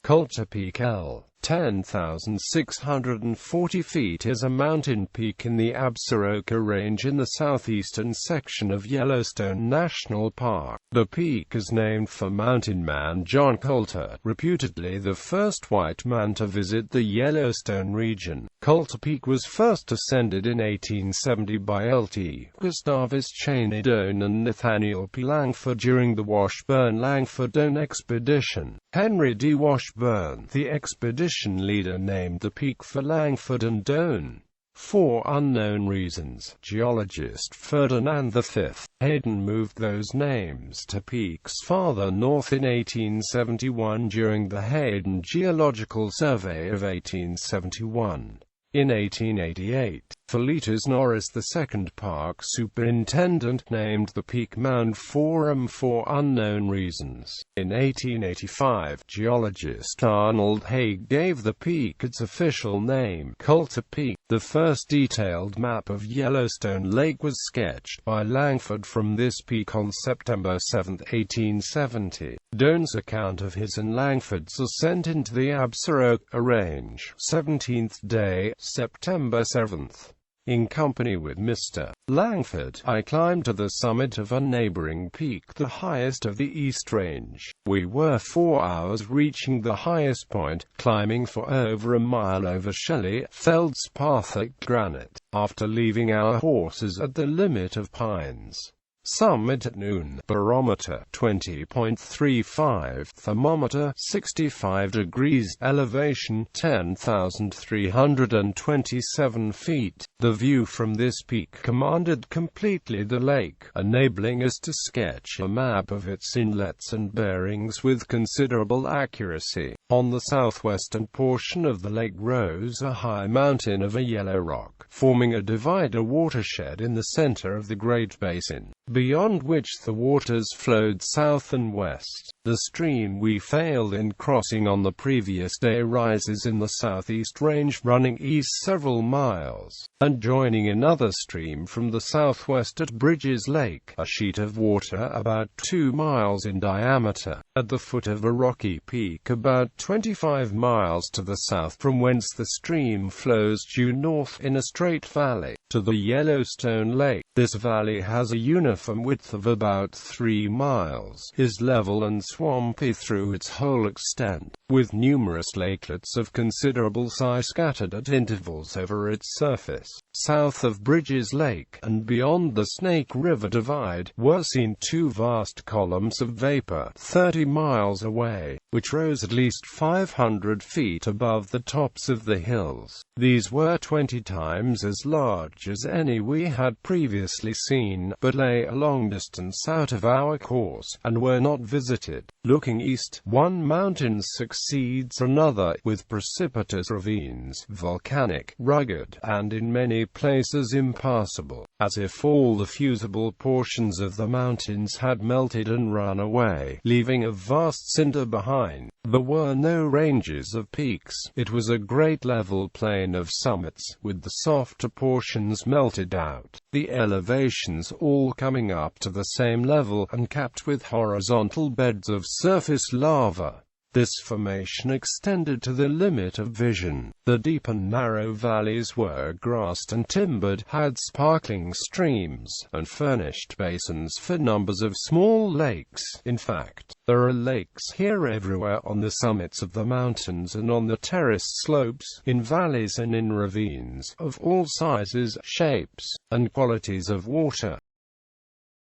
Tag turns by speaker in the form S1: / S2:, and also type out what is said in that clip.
S1: Colter Peak L. 10,640 feet is a mountain peak in the Absaroka Range in the southeastern section of Yellowstone National Park. The peak is named for mountain man John Colter, reputedly the first white man to visit the Yellowstone region. Colter Peak was first ascended in 1870 by Lt. Gustavus Cheney Doane and Nathaniel P. Langford during the Washburn-Langford-Doane expedition. Henry D. Washburn, the expedition leader, named the peak for Langford and Doane. For unknown reasons, geologist Ferdinand V. Hayden moved those names to peaks farther north in 1871 during the Hayden Geological Survey of 1871. In 1888, Philetus Norris II, park superintendent, named the peak Mount Forum for unknown reasons. In 1885, geologist Arnold Haig gave the peak its official name, Colter Peak. The first detailed map of Yellowstone Lake was sketched by Langford from this peak on September 7, 1870. Doane's account of his and Langford's ascent into the Absaroka Range, 17th day, September 7th. In company with Mr. Langford, I climbed to the summit of a neighboring peak, the highest of the East Range. We were 4 hours reaching the highest point, climbing for over a mile over shelly, feldspathic granite, after leaving our horses at the limit of pines. Summit at noon, barometer 20.35, thermometer 65 degrees, elevation 10,327 feet. The view from this peak commanded completely the lake, enabling us to sketch a map of its inlets and bearings with considerable accuracy. On the southwestern portion of the lake rose a high mountain of a yellow rock, forming a divider watershed in the center of the Great Basin, beyond which the waters flowed south and west. The stream we failed in crossing on the previous day rises in the southeast range, running east several miles, and joining another stream from the southwest at Bridges Lake, a sheet of water about 2 miles in diameter, at the foot of a rocky peak about 25 miles to the south, from whence the stream flows due north in a straight valley to the Yellowstone Lake. This valley has a uniform width of about 3 miles, is level and swampy through its whole extent, with numerous lakelets of considerable size scattered at intervals over its surface. South of Bridges Lake, and beyond the Snake River Divide, were seen 2 vast columns of vapor 30 miles away, which rose at least 500 feet above the tops of the hills. These were 20 times as large as any we had previously seen, but lay a long distance out of our course, and were not visited. Looking east, one mountain succeeds another, with precipitous ravines, volcanic, rugged, and in many places impassable, as if all the fusible portions of the mountains had melted and run away, leaving a vast cinder behind. There were no ranges of peaks. It was a great level plain of summits, with the softer portions melted out, the elevations all coming up to the same level, and capped with horizontal beds of surface lava. This formation extended to the limit of vision. The deep and narrow valleys were grassed and timbered, had sparkling streams, and furnished basins for numbers of small lakes. In fact, there are lakes here everywhere, on the summits of the mountains and on the terraced slopes, in valleys and in ravines, of all sizes, shapes, and qualities of water.